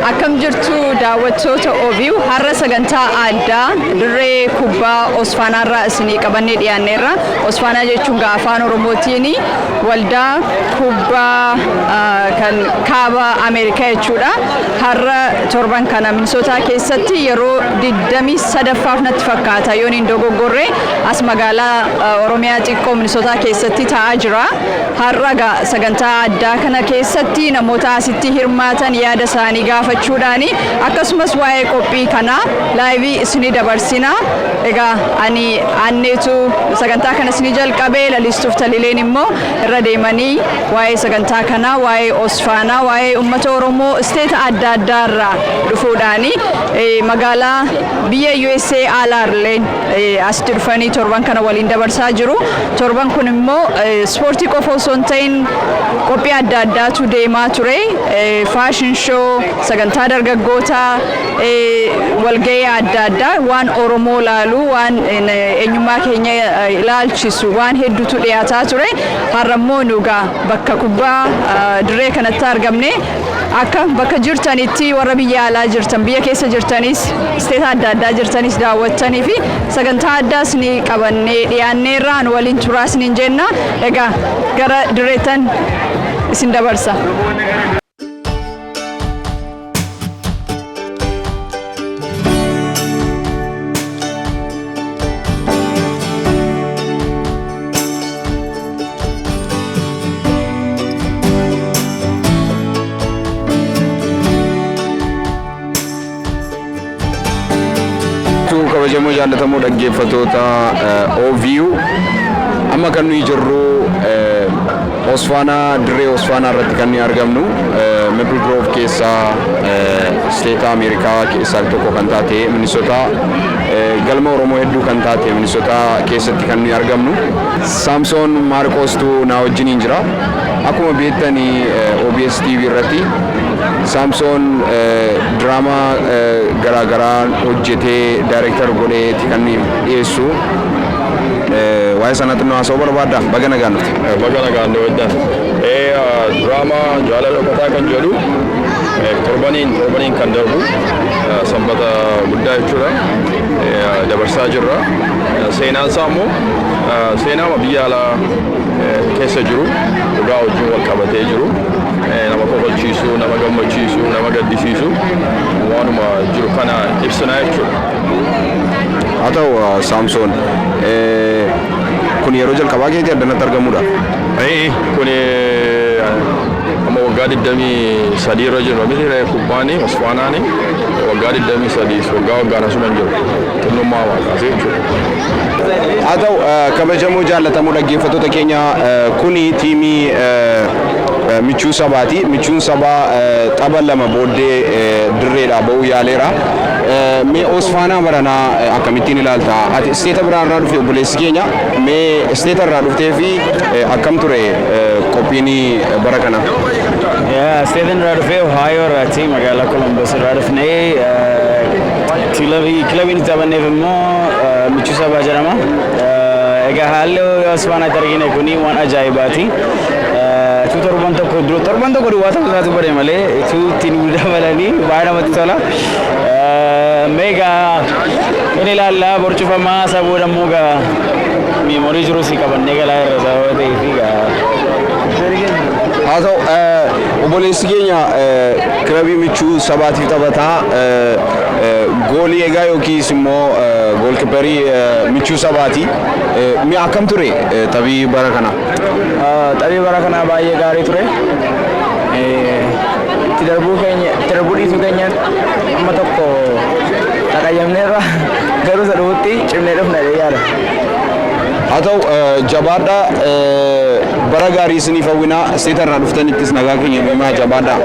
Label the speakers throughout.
Speaker 1: Akkam jirtu daawwattoota OBN har'a sagantaa addaa dirree kubbaa Osfaanaarraa isinii qabannee dhiyaanneerra. Osfaanaa jechuun afaan Oromootiin waldaa kubbaa kan kaaba Ameerikaa jechuudha. Har'a torban kana Minnesota keessatti yeroo 23ffaaf natti fakkaata yoon hin dogoggorre as magaalaa Oromiyaa xiqqoo Minnesota keessatti ta'aa jira. Har'a sagantaa addaa kana keessatti namoota asitti hirmaatan yaada isaanii gaafachuudhaani akkasumas waa'ee qophii kana laayivii isinii dabarsina. Egaa ani anneetu sagantaa kana isinii jalqabee lalistuuf talileen immoo irra deemanii waa'ee sagantaa kana waa'ee Osfaanaa waa'ee uummata Oromoo isteeta adda addaarraa dhufuudhaani magaalaa biyya USA alaarleen asitti dhufanii torban kana waliin dabarsaa jiru. Torban kun immoo ispoortii qofa osoo hin ta'in qophii adda addaatu deemaa ture. Fashion show sagantaa dargaggoota walgahii adda addaa waan Oromoo laalu waan eenyummaa keenya ilaalchisu waan hedduutu dhiyaataa ture. Har'ammoo nugaa bakka kubbaa dirree kanatti argamne akka bakka jirtanitti warra biyya alaa jirtan biyya keessa jirtanis isteeta adda addaa jirtanis daawwattanii fi sagantaa addaas ni qabannee dhiyaanneerra nu waliin turaas ni jenna. Egaa gara dirreetan isin dabarsa.
Speaker 2: Kabajamoo jaallatamoo dhaggeeffattoota OBN amma kan nuyi jirru Osfaanaa dirree Osfaanaa irratti kan nuyi argamnu Maple Grove keessaa steeta Ameerikaa keessaa tokko kan taate Minnesota galma Oromoo hedduu kan taate Minnesota keessatti kan nuyi argamnu. Samson Marqostu na wajjin jira. Akkuma beektanii OBS TV irratti Samson drama garaagaraa hojjetee director godheeti kan dhiyeessu. Waa'ee sanatti nu haasa'uu barbaadda? Baga nagaan nuti.
Speaker 3: Baga nagaan nu wadda. Drama jaalala qotaa kan jedhu torbaniin kan darbu sanbata guddaa jechuudha. Dabarsaa jirra. Seenaan isaa immoo seenaa biyya alaa keessa jiru dhugaa wajjin wal qabatee jiru. Nama kofalchiisu, nama gammachiisu, nama gaddisiisu waanuma jiru kana ibsinaa jechuudha.
Speaker 2: Haa ta'u Samson kun yeroo jalqabaa keetii addanatti argamudha.
Speaker 3: Kun amma waggaa 23 irra jiru miti kubbaani Osfaanaani waggaa 23 waggaan asuma jiru xinnummaa waaqaasee jechuudha.
Speaker 2: Haa ta'u kabajamoo jaallatamoo dhaggeeffattoota keenya kuni tiimii Michuu Sabaati. Michuun Sabaa tapha lama booddee dirreedhaa ba'uu yaaleera. Mee Osfaanaa baranaa akkamittiin ilaalta? Ati isteeta biraarraa dhufte obboleessi keenya mee isteeta irraa dhuftee fi akkam ture qophiin bara kana?
Speaker 4: Isteetan irraa dhufee Ohio irraati magaalaa Columbus irraa dhufnee kilabiin taphanneef immoo Michuu Sabaa jedhama. Egaa haalli Osfaanaatti argine kuni waan ajaa'ibaati. torban tokko duwwaa ta'uu bare malee ittiin dabalanii baay'ee namatti tola. Meegaa inni ilaallaa borcufamaa sabuu dammoo gaa miimoorii jiru si qabannee galaa irra sababa ta'ee fi
Speaker 2: haa ta'u obboleessi keenya kilabii Michuu Sabaatiif taphataa goolii egaa yookiis immoo goolkiiparii Michuu Sabaati. Mee akkam ture taphii bara kana?
Speaker 4: Taphii bara kana baay'ee gaarii ture. Itti darbuu dhiisuu keenya amma tokko taqayyamneerra garuu isa dhufutti cimnee dhufna yaada.
Speaker 2: Haa ta'u jabaadhaa bara gaarii isiniif hawwinaa isteeta irraa dhuftanittis nagaa keenya himaa jabaadhaa.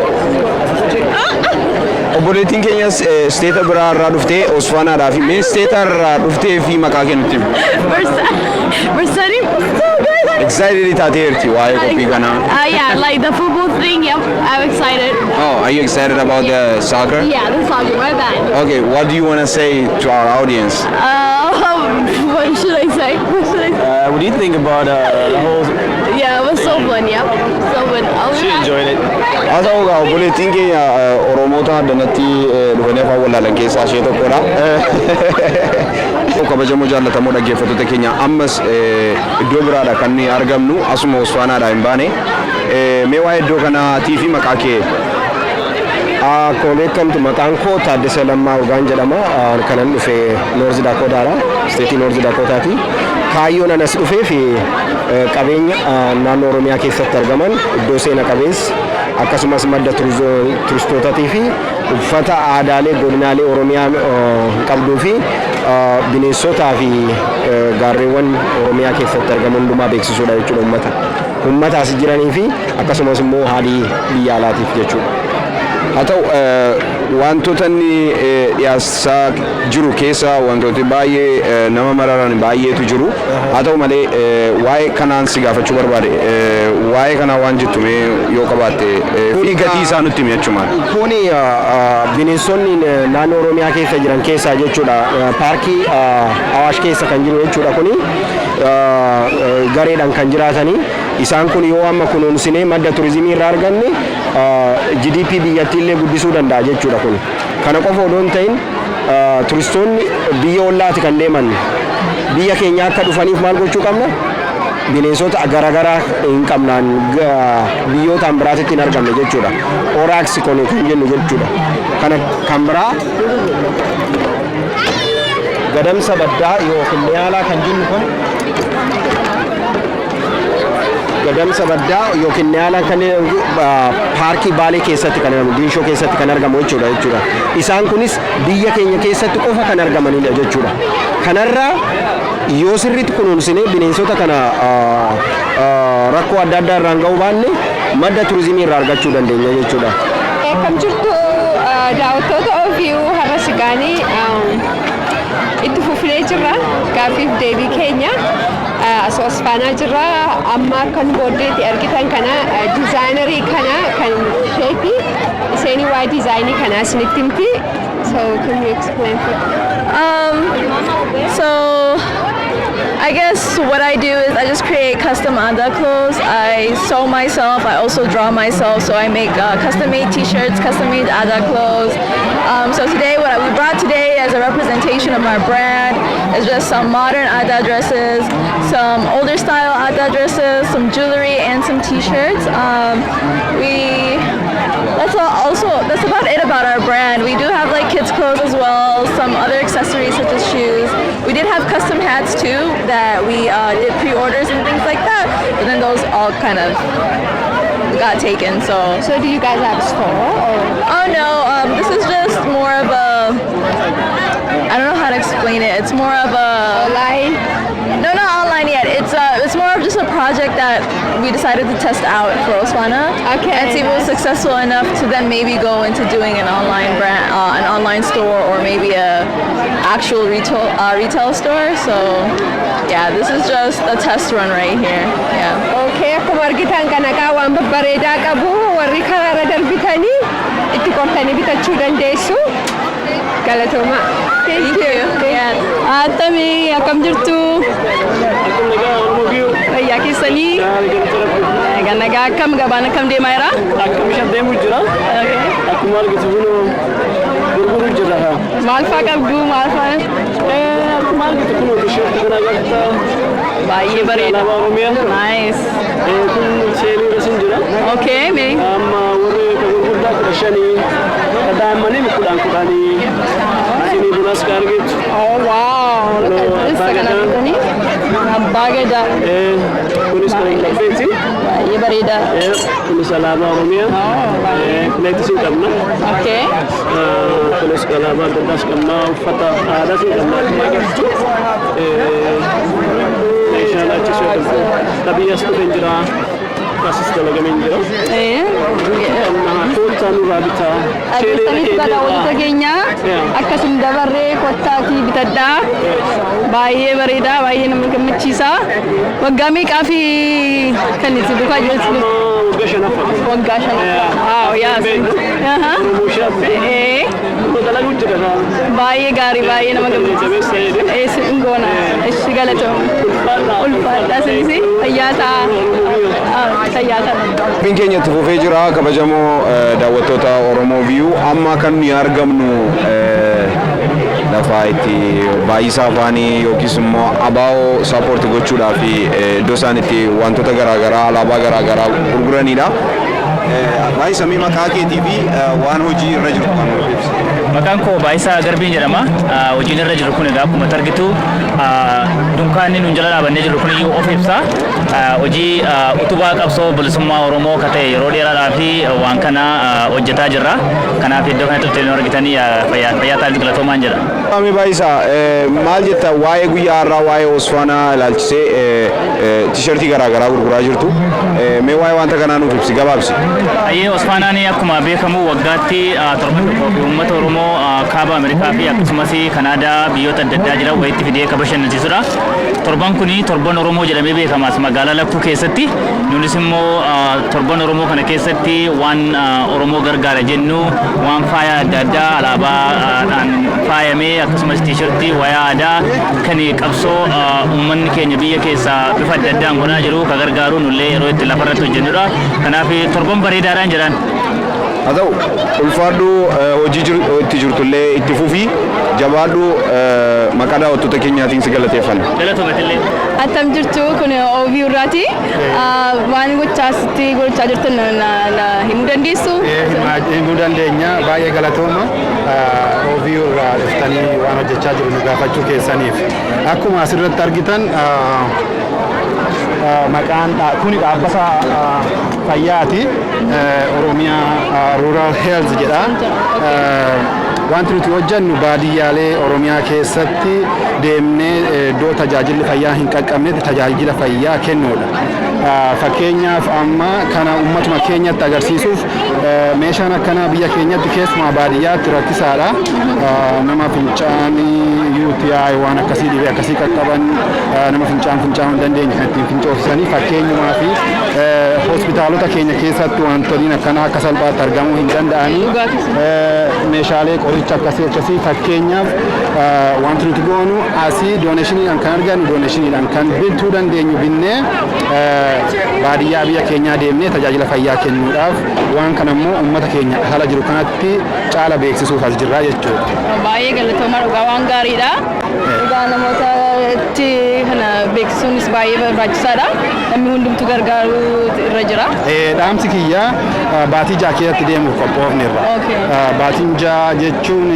Speaker 2: Obboleettiin keenyas isteeta biraa irraa dhuftee Osfaanaadhaa fi mee isteeta irraa dhuftee fi maqaa kennutti himu? Excited tateerti waa'ee qophii kanaa.
Speaker 5: Yeah, like the football thing. Yep, I'm excited.
Speaker 2: Oh, are you excited about the soccer?
Speaker 5: Yeah, the soccer. My bad.
Speaker 2: Okay, what do you want to say to our audience?
Speaker 5: What should I say? What should I say?
Speaker 4: What do you think about the whole?
Speaker 5: Yeah, it was so fun. Yep, so fun.
Speaker 4: She enjoyed it.
Speaker 2: Asal kau boleh tinggi Oromoota danatti dhufanii afaan wallaalan keessaa ishee tokkodha. Kabajamoo jaallatamoo dhaggeeffattoota keenya ammas iddoo biraadha kan nuyi argamnu asuma Osfaanaadha hin baane. Mee waa'ee iddoo kanaatii fi maqaa kee?
Speaker 6: Akkuma beekamtu maqaan koo Taaddasee Lammaa Urgaan jedhama. Kanan dhufe Noorz Daakotaadha. Isteetii Noorz Daakotaati. Kaayyoon anas dhufee fi qabeenya naannoo Oromiyaa keessatti argaman iddoo seena qabeessa akkasumas madda turistootatii fi uffata aadaalee godinaalee Oromiyaa qabduu fi bineensotaa fi gaarreewwan Oromiyaa keessatti argaman hundumaa beeksisuudha jechuudha uummata as jiranii fi akkasumas immoo haalii biyya alaatiif jechuudha.
Speaker 2: Haa ta'u wantoota inni dhiyaasaa jiru keessa wantooti baay'ee nama mararan baay'eetu jiru. Haa ta'u malee waa'ee kanaan si gaafachuu barbaade waa'ee kanaa waan jettume yoo qabaatte fi gatii isaa nutti himi jechuudha.
Speaker 6: Kuni bineensonni naannoo Oromiyaa keessa jiran keessaa jechuudha. Paarkii Awaash keessa kan jiru jechuudha kuni gareedhaan kan jiraatanii isaan kun yoo amma kunuunsinee madda turizimii irraa arganne GDP biyyattii illee guddisuu danda'a jechuudha kun. Kana qofa odoo hin ta'in turistoonni biyya ollaati kan deeman biyya keenya akka dhufaniif maal gochuu qabna? Bineensota garaagaraa hin qabnaan biyyootaan biraatti hin argamne jechuudha. Oraaksi kun kan jennu jechuudha. Kana kan biraa gadamsa baddaa yookiin niyaalaa kan jennu kun gadamsa baddaa yookiin niyaalaa kan paarkii Baalee keessatti kan argamu Diinshoo keessatti kan argamu jechuudha. Isaan kunis biyya keenya keessatti qofa kan argamanidha jechuudha. Kanarraa yoo sirriitti kunuunsinee bineensota kana rakkoo adda addaa irraan ga'uu baanne madda turizimii irraa argachuu dandeenya jechuudha.
Speaker 5: Kam jirtu daawwattoota ofii har'a sigaanii itti fufnee jirra gaaffiif deebii keenya asoo Osfaanaa jirra amma kan booddeetti argitan kana dizaayinerii kana kan isheeti isheenii waa'ee dizaayinii kanaa isinitti himti. So can you explain?
Speaker 1: So I guess what I do is I just create custom Ada clothes. I sew myself. I also draw myself. So I make custom-made T-shirts, custom-made Ada clothes. So today, what we brought today as a representation of our brand is just some modern Ada dresses, some older style Ada dresses, some jewelry, and some T-shirts. That's about it about our brand. We do have like kids clothes as well, some other accessories such as shoes. We did have custom hats too that we did pre-orders and things like that, but then those all kind of got taken. So
Speaker 5: do you guys have a store? Or?
Speaker 1: Oh no, this is just more of a, I don't know how to explain it. It's more of a
Speaker 5: Online?
Speaker 1: No, not online yet. It's more of just a project that we decided to test out for Osfana.
Speaker 5: Okay.
Speaker 1: And see if it was successful enough to then maybe go into doing an online brand, an online store, or maybe a actual retail store. So yeah, this is just a test run right here. Yeah.
Speaker 5: Okay, akkuma argitan kana waan babbareedaa qabu warri karaarra darbitanii itti qortanii bitachuu dandeessu. Galatooma.
Speaker 1: Thank you. Yeah.
Speaker 5: Atami akkam jirtu? Fayyaa keessanii?
Speaker 1: Nagaa akkam gabaan akkam deemaa jira?
Speaker 4: Akkam isheen deemu jira. Akkuma argitu kun gurguru jira.
Speaker 1: Maal fa'aa qabdu? Maal fa'aa?
Speaker 4: Akkuma argitu kun tisheertii kana agarta.
Speaker 1: Baay'ee bareeda.
Speaker 4: Alaabaa Oromiyaa.
Speaker 1: Nice.
Speaker 4: Kun seelii irra jira.
Speaker 1: Okay, me.
Speaker 4: Amma warri gurguddaa 15 daa'immanii 10 isinii bunas ka argitu.
Speaker 1: Oh wow. Abbaa Gadaa.
Speaker 4: Kunis kan hin qabbeeti.
Speaker 1: Baay'ee bareeda.
Speaker 4: Kunis alaabaa Oromiyaa. Kunis hin qabna.
Speaker 1: Okay.
Speaker 4: Kunis alaabaa adda addaas qabna. Uffata aadaas hin qabna. Akkuma agartu. Meeshaan achiis yoo qabdu. Qabiyyaas dhufe hin jira. Asis dalagamee hin jira. Koottaa nurraa bitaa.
Speaker 1: Akkasumas daawwattoota keenya akkasuma dabarree kottaatii bitadhaa. Baay'ee bareeda, baay'ee nama gammachiisa. Waggaa meeqaa fi kan itti duukaa jirtu?
Speaker 4: Waggaa 5.
Speaker 1: Waggaa 5. Waaw, yaa.
Speaker 4: Promooshaa fi
Speaker 1: Baay'ee gaarii baay'ee nama gammachiisa. Eessi goona ishi galatooma. Ulfaadhaa sinisi fayyaa ta'a.
Speaker 2: Qophiin keenya itti fufee jira kabajamoo daawwattoota Oromoo Viyuu amma kan nuyi argamnu lafa itti baay'isaa afaanii yookiis immoo abaa'oo saapoorti gochuudhaaf iddoo isaan itti wantoota garaagaraa alaabaa garaagaraa gurguranidha. Baay'isaa mee maqaa keetii fi waan hojii irra jiru kan nuuf ibsi.
Speaker 7: Maqaan koo Baay'isaa Garbiin jedhama. Hojiin irra jiru kun egaa akkuma argitu dunkaanni nuun jala dhaabannee jiru kun of ibsa. Hojii utubaa qabsoo bilisummaa Oromoo kan ta'e yeroo dheeraadhaa fi waan kana hojjetaa jirra. Kanaaf iddoo kanatti dhuftanii argitanii fayyaa ta'aa galatoomaan jedha.
Speaker 2: Mee Baay'isaa maal jetta waa'ee guyyaa har'aa waa'ee Osfaanaa ilaalchisee tiishartii garaagaraa gurguraa jirtu. Mee waa'ee wanta kanaa nuuf ibsi gabaabsi.
Speaker 7: Ayyee Osfaanaan akkuma beekamu waggaatti torban tokkoo fi uummata Oromoo kaaba Ameerikaa fi akkasumas Kanaadaa biyyoota adda addaa jiran walitti fidee kan bashannansiisudha. Torban kuni torban Oromoo jedhamee beekamas magaalaa Lakkuu keessatti. Nunis immoo torban Oromoo kana keessatti waan Oromoo gargaara jennu waan faaya adda addaa alaabaadhaan faayamee akkasumas tiishartii wayaa aadaa kan qabsoo uummanni keenya biyya keessaa bifa adda addaan godhaa jiru kan gargaaru nullee yeroo itti lafarratti hojjennudha. Kanaaf torban bareedaadhaan jedhan.
Speaker 2: Haa ta'u ulfaadhu hojii itti jirtullee itti fufii jabaadhu maqaa daawwattoota keenyaatiin si galateeffanna.
Speaker 7: Galatoomaatillee.
Speaker 1: Attam jirtu kun OVU irraati. Waan gochaa jirtan himuu dandeessu?
Speaker 8: Himuu dandeenya baay'ee galatooma. OVU irraa dhuftanii waan hojjechaa jiru nu gaafachuu keessaniif. Akkuma asirratti argitan maqaan kuni dhaabbata fayyaati. Oromiyaa Rural Health jedha. Wanti nuti hojjennu baadiyyaalee Oromiyaa keessatti deemnee iddoo tajaajilli fayyaa hin qaqqabnetti tajaajila fayyaa kennuudha. Fakkeenyaaf amma kana uummatuma keenyatti agarsiisuuf meeshaan akkanaa biyya keenyatti keessumaa baadiyyaatti rakkisaadha. Nama fincaanii UTI waan akkasii dhibee akkasii qaqqaban nama fincaa'uu hin dandeenye kan ittiin fincoofsisanii fakkeenyumaa fi hospitaalota keenya keessatti wantoonni akkanaa akka salphaatti argamuu hin danda'anii meeshaalee qoricha akkasii fakkeenyaaf wanti nuti goonu asii dooneeshiniidhaan kan argannu dooneeshiniidhaan kan bituu dandeenyu binnee baadiyyaa biyya keenyaa deemnee tajaajila fayyaa kennuudhaaf waan kana immoo uummata keenya haala jiru kanatti caala beeksisuuf as jirra jechuudha.
Speaker 1: Baay'ee galatoomaa dhugaa waan gaariidha. Dhugaa namootatti kana beeksisuunis baay'ee barbaachisaadha. Namni hundumtu gargaaruu irra jira.
Speaker 8: Dhaamsi kiyyaa baatii ja'a keessatti deemuuf qophoofneerra. Baatiin ja'a jechuun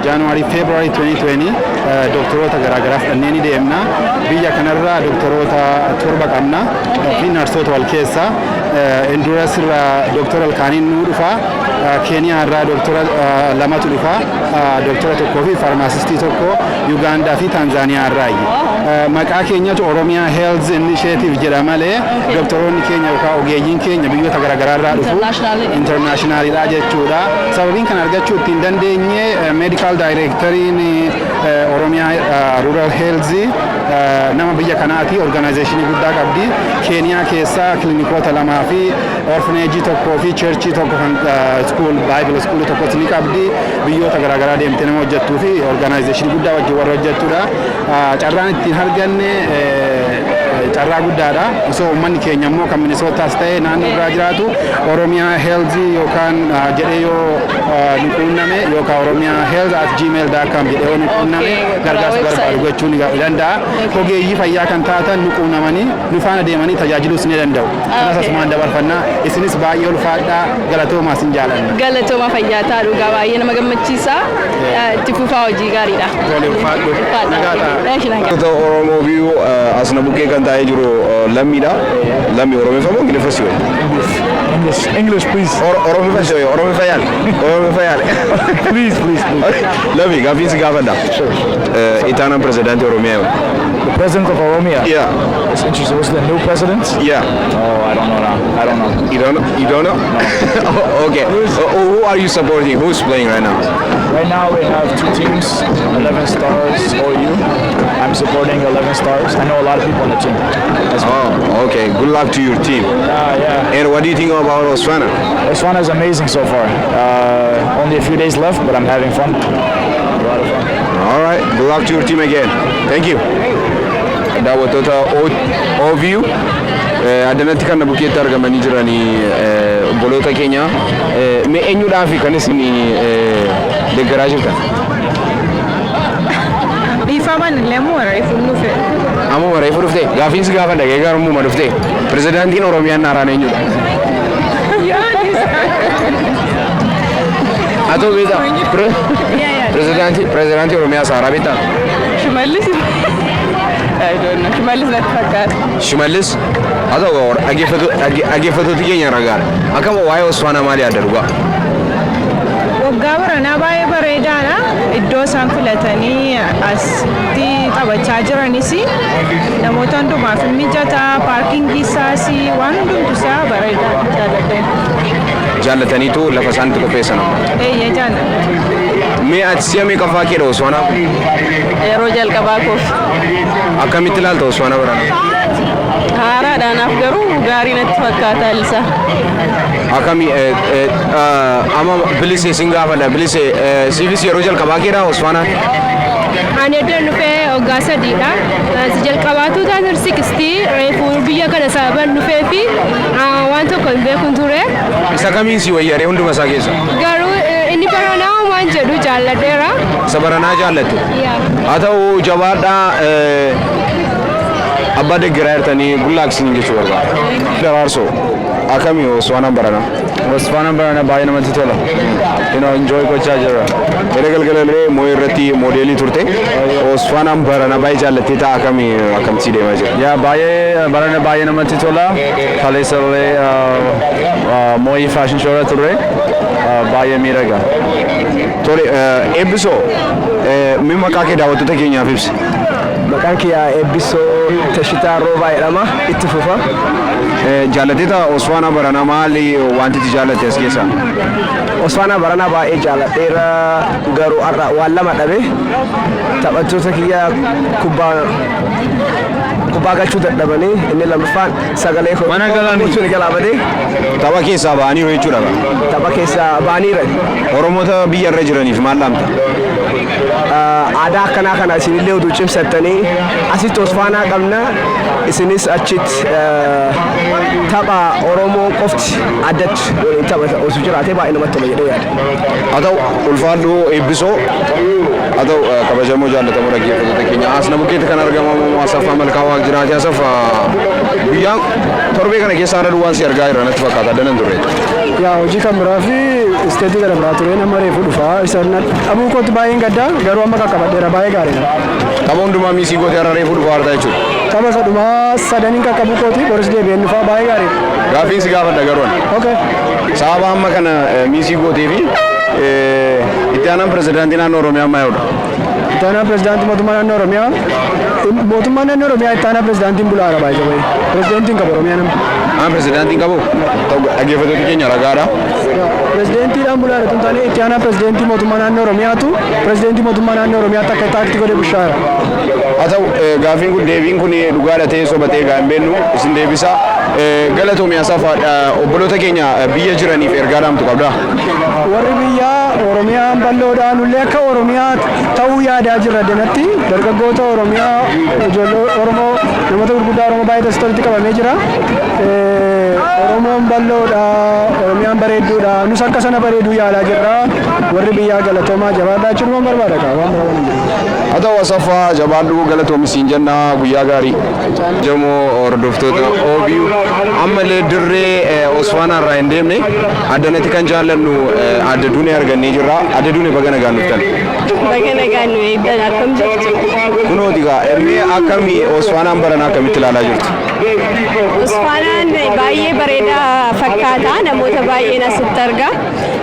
Speaker 8: Jaanuwaarii Feebruwaarii 2020 doktoroota garaagaraa fudhannee ni deemna. Biyya kanarraa doktoroota 7 qabna fi narsoota wal keessa. Enduras irraa doktora Alkaaniin nu dhufa. Keeniyaa irraa doktora 2tu dhufa. Doktora tokkoo fi faarmaasistii tokko Yugaandaa fi Taanzaaniyaa irraa. Maqaa keenyatu Oromiyaa Health Initiative jedha malee doktoroonni keenya yookaan ogeeyyiin keenya biyyoota garaagaraa irraa dhufu internaashinaaliidha jechuudha. Sababiin kana argachuu ittiin dandeenye meedikaal daayireektariin Oromiyaa Rural Health nama biyya kanaati organizeeshinii guddaa qabdi. Keeniyaa keessaa kiliinikoota 2 fi orfaneejii tokkoo fi cheerchii tokko kan school baayibul school tokkos ni qabdi. Biyyoota garaagaraa deemtee nama hojjettuu fi organizeeshinii guddaa wajjin warra hojjettudha. Carraan ittiin arganne carraa guddaadha. Osoo uummanni keenya immoo kan Minisootaas ta'e naannoo biraa jiraatu Oromiyaa Health yookaan jedhee yoo nu quunname yookaan Oromiyaa Health@gmail.com jedhee yoo nu quunname gargaarsa barbaadu gochuu ni danda'a. Ogeeyyii fayyaa kan taatan nu quunnamanii nu faana deemanii tajaajiluus ni danda'u. Kanas asumaan dabarfannaa isinis baay'ee ulfaadhaa galatoomaa sin jaalanna.
Speaker 1: Galatooma fayyaa ta'aa dhugaa baay'ee nama gammachiisa. Itti fufaa hojii gaariidha.
Speaker 8: Tole ulfaadhu.
Speaker 2: Oromoo Viyuu asna bukkee kan taa'ee jiru lammiidha. Lammii Oromeeffaa moo Ingiliffaa?
Speaker 6: English, please.
Speaker 2: Oromeeffaa Please. Lammii gaaffiin si gaafadha. Itaanaan pirezidaantii Oromiyaa.
Speaker 9: The president of Oromia?
Speaker 2: Yeah.
Speaker 9: It's interesting. What's the new president?
Speaker 2: Yeah.
Speaker 9: Oh, I don't know now. I don't know.
Speaker 2: You don't know? You don't know? No. Okay. Who are you supporting? Who's playing right now?
Speaker 9: Right now we have 2 teams, 11 Stars, OU. I'm supporting 11 Stars. I know a lot of people on the team.
Speaker 2: Oh, okay. Good luck to your team.
Speaker 9: Yeah.
Speaker 2: And what do you think about Osfana?
Speaker 9: Osfana is amazing so far. Only a few days left, but I'm having fun. A lot of fun.
Speaker 2: All right. Good luck to your team again. Thank you. Daawwattoota OVU addanatti kan bukeetti argamanii jiranii obboloota keenya mee eenyudhaaf kan isin deeggaraa jirtan?
Speaker 1: Dhiifaman illee ammoo reefu dhufe.
Speaker 2: Ammoo reefu dhufte gaafiinsi gaafa dhagee gaarummaa dhufte pirezidaantiin Oromiyaan naaraan eenyudha? Atoo beektaa? Pirezidaantii Oromiyaa Saaraa beektaa?
Speaker 1: Shimallis. I don't know. Shimallis natti fakkaata.
Speaker 2: Shimallis? Haa ta'u dhaggeeffattooti keenya ragaadha. Akkam waa'ee Osfaanaa maali adda dhugaa?
Speaker 1: Waggaa baranaa baay'ee bareedaadha. Iddoo isaan filatanii asitti taphachaa jiranis namoota hundumaaf mijataa, paarkingii isaas waan hundumtu isaa bareedaadha. Jaalladheera.
Speaker 2: Jaallataniitu lafa isaanitti qopheessan amma?
Speaker 1: Eeyyee jaalladha.
Speaker 2: Mee ati si'a meeqa fa'aa keedha Osfaanaa?
Speaker 1: Yeroo jalqabaa koof.
Speaker 2: Akkamitti ilaalta Osfaanaa baranaa?
Speaker 1: Haaraadhaanaaf garuu gaarii natti fakkaata Alisa.
Speaker 2: Akkami amma bilisee sin gaafadha bilisee siifis yeroo jalqabaa keedha Osfaanaa?
Speaker 5: Ani eddan dhufee waggaa sadiidha. Si jalqabaatu 2016 reefuu biyya kana sababan dhufee fi waan tokko hin beekun ture.
Speaker 2: Isa kamiin si wayyaree hunduma isaa keessa?
Speaker 5: Garuu inni baranaa waan jedhu jaalladheera.
Speaker 2: Isa baranaa jaallatte? Haa ta'u jabaadhaa abbaa deeggaraa jirtanii gullaaqsiniin jechuu barbaada. Daraarsoo akkamii Osfaanaan baranaa?
Speaker 9: Osfaanaan baranaa baay'ee namatti tola. Enjoy gochaa jirra.
Speaker 2: Gara galgalallee moo'ee irratti moodeelii turte. Osfaanaan baranaa baay'ee jaallattee ta'a akkamitti deemaa jira?
Speaker 9: Yaa baay'ee barana baay'ee namatti tola. Kaleessallee moo'ii faashin shoora turre baay'ee miidhaga.
Speaker 2: Tole eebbisoo mee maqaa kee daawwattoota keenyaaf ibsi.
Speaker 4: Maqaan kiyyaa Eebbisoo Tashitaa Roobaa jedhama. Itti fufa.
Speaker 2: Jaallateeta Osfaanaa baranaa maali wanti itti jaallatte as keessaa?
Speaker 4: Osfaanaa baranaa baay'ee jaalladheera garuu har'a waan lama dhabe taphattoota kiyyaa kubbaa galchuu dadhabanii inni lammaffaan sagalee
Speaker 2: mana galanii
Speaker 4: galaafatee
Speaker 2: tapha keessaa ba'anii jechuudha.
Speaker 4: Tapha keessaa ba'aniira.
Speaker 2: Oromoota biyya irra jiraniif maal dhaamta?
Speaker 4: Aadaa akkanaa kana isinillee utuu cimsattanii asitti Osfaanaa qabna isinis achitti tapha Oromoo qofti addatti waliin taphata osoo jiraatee baay'ee namatti tola jedhee yaada.
Speaker 2: Haa ta'u ulfaadhu eebbisoo haa ta'u kabajamoo jaallatamoo dhaggeeffattoota keenya asna bukeetti kan argamu Asaffaa Malkaa Waaqaa jiraatee Asaffaa guyyaa torbee kana keessa haala duwwaan si argaa jira natti fakkaata addanan turre.
Speaker 10: Yaa hojii kan biraa fi isteetii gara biraa ture nama reefu dhufaa isa dhabuu kootti baay'een gaddaa garuu amma qaqqabadheera baay'ee gaariidha.
Speaker 2: Tapha hundumaa miisii gootee har'a reefu dhufaa harta jechuudha.
Speaker 10: Tapha sadhumaa sadaniin qaqqabuu kooti boris deebi'een dhufaa baay'ee gaariidha.
Speaker 2: Gaaffiin si gaafadha garuu ani. Sababa amma kana miisii gootee fi itti aanaan pirezidaantii naannoo Oromiyaa maal jedha?
Speaker 10: Itti aanaan pirezidaantii mootummaa naannoo Oromiyaa mootummaa naannoo Oromiyaa itti aanaa pirezidaantiin bulaara baay'ee baay'ee pirezidaantiin qaba Oromiyaa nama.
Speaker 2: Pirezidaantiin qabu dhaggeeffattoota keenya ragaadha.
Speaker 10: Pirezidaantiidhaan bulaara tun taane itti aanaa pirezidaantii mootummaa naannoo Oromiyaatu pirezidaantii mootummaa naannoo Oromiyaatti akka taaktii godhee bushaara.
Speaker 2: Haa ta'u gaaffiin kun deebiin kun dhugaadha ta'ee soba ta'ee gaa hin beeknu isin deebisa. Galatoomii Asaffaa obboloota keenya biyya jiraniif ergaa dhaamtu qabda.
Speaker 10: Warri biyyaa Oromiyaan bal'oodhaan ullee akka Oromiyaa ta'uu yaadaa jirra danatti dargaggoota Oromiyaa ijoollee Oromoo namoota gurguddaa Oromoo baay'ee tasii tolitti qabamee jira. Oromoon bal'oodha Oromiyaan bareedduudha nus akka sana bareeduu yaalaa jirra warri biyyaa galatoomaa jabaadhaa jechuun barbaada qaba.
Speaker 2: Haa ta'u Asaffaa jabaadhuu galatoomi siin jenna guyyaa gaarii. Jamoo hordoftoota OBU ammallee dirree Osfaanaa irraa hin deemne addanatti kan jaallannu adda duunee argannee jirra. Adda duunee baga nagaan dhuftan.
Speaker 5: Baga nagaan nu eebban akkam jirtu.
Speaker 2: Kunooti gaa mee akkamii Osfaanaan baranaa akkamitti ilaalaa jirtu?
Speaker 5: Osfaanaan baay'ee bareedaa fakkaata namoota baay'een asitti arga.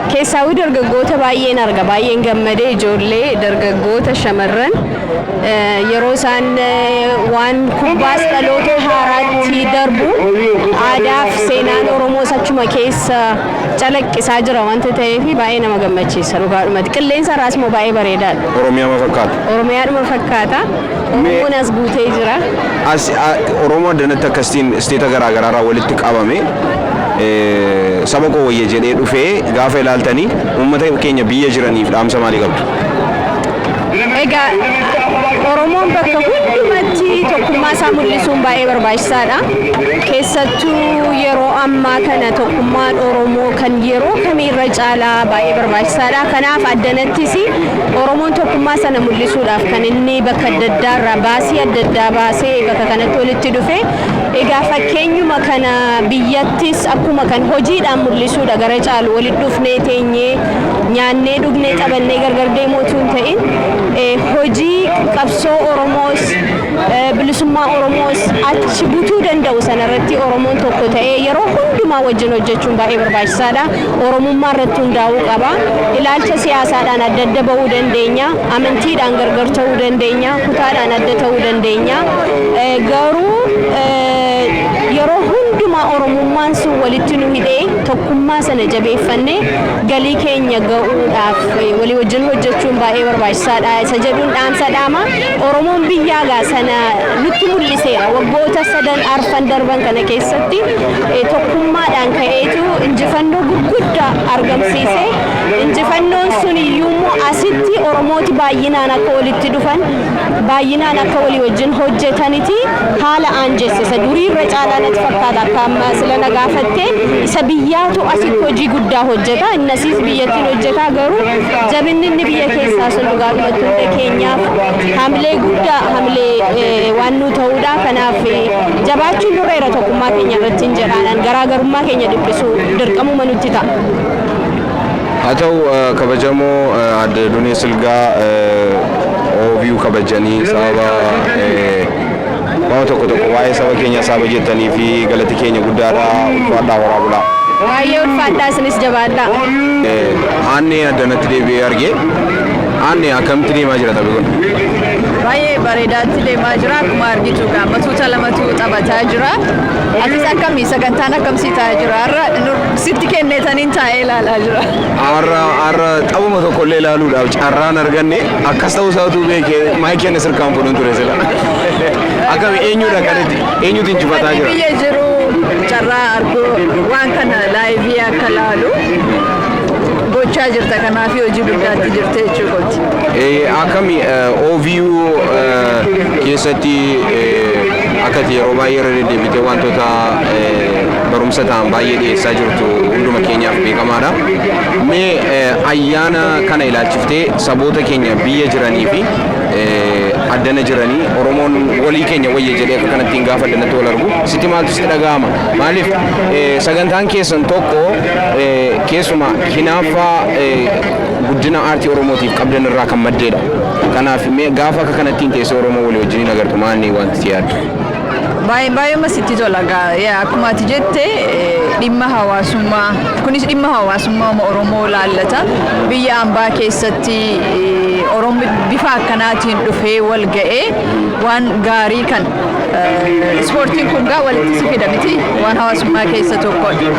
Speaker 5: Keessaawwi dargaggoota baay'een arga baay'een gammadee ijoollee dargaggoota shamarran yeroo isaan waan kubbaas dhaloota haaraatti darbu aadaaf seenaan Oromoos achuma keessa calaqqisaa jira wanta ta'eef baay'ee nama gammachiisa dhugaadhumatti. Qilleensa irraas immoo baay'ee bareedaadha.
Speaker 2: Oromiyaa fakkaata.
Speaker 5: Oromiyaadhuma fakkaata. Oromoon as guutee jira.
Speaker 2: Oromoo addanatti akkasiin isteeta garaagaraa irraa walitti qabame saba koo wayya jedhee dhufee gaafa ilaaltanii uummata keenya biyya jiraniif dhaamsa maalii qabdu?
Speaker 5: Egaa Oromoon bakka hundumatti tokkummaa isaa mul'isuun baay'ee barbaachisaadha. Keessattuu yeroo ammaa kana tokkummaan Oromoo kan yeroo kamiirra caalaa baay'ee barbaachisaadha. Kanaaf addanattis Oromoon tokkummaa sana mul'isuudhaaf kan inni bakka adda addaarraa baasii adda addaa baasee bakka kanatti walitti dhufe egaa fakkeenyuma kana biyyattis akkuma kan hojiidhaan mul'isuudha gara caalu walitti dhufnee teenyee nyaannee dhugnee qabannee gargar deemuu osoo hin ta'in hojii qabsoo Oromoos bilisummaa Oromoos achi butuu danda'u sanarratti Oromoon tokko ta'ee yeroo hundumaa wajjin hojjechuun baay'ee barbaachisaadha. Oromummaa irratti hundaa'uu qaba. Ilaalcha siyaasaadhaan adda adda bahuu dandeenya. Amantiidhaan gargar ta'uu dandeenya. Kutaadhaan adda ta'uu dandeenya. Garuu yeroo hundumaa Oromummaan sun walitti nu hidhee tokkummaa sana jabeeffannee galii keenya ga'uudhaaf walii wajjin hojjechuun baay'ee barbaachisaadha. Isa jedhuun dhaamsa dhaama. Oromoon biyyaa sana nutti mul'iseera. Waggoota 3 darban kana keessatti tokkummaadhaan ka'eetu injifannoo gurguddaa argamsiise. Injifannoon sun iyyuu asitti Oromooti baay'inaan akka walitti dhufan, baay'inaan akka walii wajjin hojjetaniti haala aanjessisa. Durii irra caalaa natti fakkaata akka amma sila na gaafatte isa biyyaatu asitti hojii guddaa hojjeta. Innasiis biyyattiin hojjeta garuu jabinni inni biyya keessaa sun dhugaadhumatti hunda keenyaaf hamilee guddaa hamilee waan nu ta'uudha. Kanaaf jabaachuun nurreera tokkummaa keenya irratti hin jedhaan garaagarummaa keenya dhiphisuu dirqamuma nutti ta'a.
Speaker 2: Haa ta'u kabajamoo adda Dunee Silgaa OVU kabajanii sababa waan tokko waa'ee saba keenya saba jettanii fi galati keenya guddaadha ulfaadhaa waraabulaa.
Speaker 5: Baay'ee ulfaadhaa isinis jabaadhaa.
Speaker 2: Aanni addanatti deebi'ee argee aanni akkamitti deemaa jira taphi kun?
Speaker 1: Baay'ee bareedaatti deemaa jira. Akkuma argitu gammatuuta lamatu taphataa jira. Atis akkamii sagantaan akkamsii taa'ee jira? Har'a sitti kenneetaniin taa'ee ilaalaa jira.
Speaker 2: Har'a xabuma tokkollee ilaaluudhaaf carraan arganne akkas ta'uu isaatu beekee maayikii inni sirkaan fuudhuun ture sila. Akkamii eenyudha kanatti eenyutu injifataa jira?
Speaker 1: Biyya jiru carraa arguu waan kana laayivii akka laalu gochaa jirta kanaaf hojii guddaatti jirte jechuudha.
Speaker 2: Akkamii OVU keessatti akkati yeroo baay'ee irra deddeebitee wantoota barumsa ta'an baay'ee dhiyeessaa jirtu hunduma keenyaaf beekamaadha. Mee ayyaana kana ilaalchiftee saboota keenya biyya jiranii fi addana jiranii Oromoon walii keenya wayya jedhee akka kanattiin gaafa addanatti wal argu sitti maaltu sitti dhaga'ama? Maaliif sagantaan keessan tokko keessuma hinaaffaa guddina aartii Oromootiif qabdan irraa kan maddeedha. Kanaaf gaafa akka kanattiin teessee Oromoo walii wajjin agartu maanni wanti yaaddu?
Speaker 1: Baay'ee sitti tola akkuma ati jette dhimma hawaasummaa kunis dhimma hawaasummaa Oromoo laallata. Biyya ambaa keessatti Oromoo bifa akkanaatiin dhufee wal ga'ee waan gaarii kan ispoortiin kun walitti si fida miti waan hawaasummaa keessa tokkodha.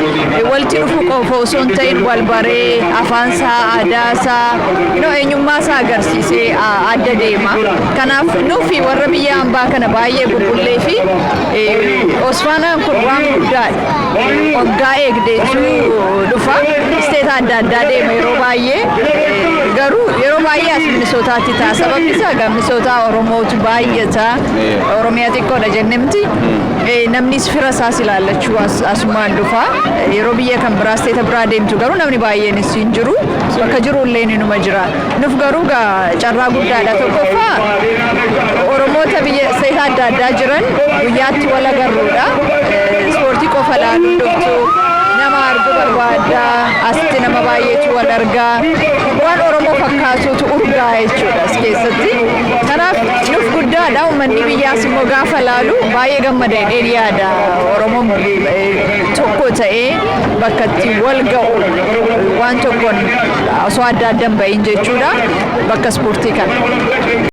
Speaker 1: Walitti dhufu qofa osoo hin ta'in wal baree afaansaa aadaasaa eenyummaasaa agarsiisee adda deema. Kanaaf nuufi warra biyya ambaa kana baay'ee bubbullee fi Osfaanaan kun waan guddaadha. Waggaa eegdeetu dhufa. Isteeta adda addaa deema yeroo baay'ee. Garuu yeroo baay'ee as Minisootaatti ta'a. Sababni isaa Minisootaa Oromootu baay'ata. Oromiyaa xiqqoodha jennee miti. Namnis fira isaas ilaallachuu asumaan dhufa. Yeroo biyya kan biraa isteeta biraa deemtu garuu namni baay'een hin jiru. Bakka jirullee numa jira. Nuuf garuu carraa guddaadha. Tokkoffaa Oromoota biyya isteeta adda addaa jiran guyyaatti wal agarruudha. Ispoortii qofa laaluu dhuftu nama arguu barbaadda. Asitti nama baay'eetu wal argaa. Waan Oromoo fakkaatutu urgaa jechuudha as keessatti. Kanaaf nuuf guddaadha. Uummanni biyyaas immoo gaafa laalu baay'ee gammadee yaada. Oromoon tokko ta'ee bakka itti wal ga'u waan tokkoon osoo adda addan bahin jechuudha bakka ispoortii kana.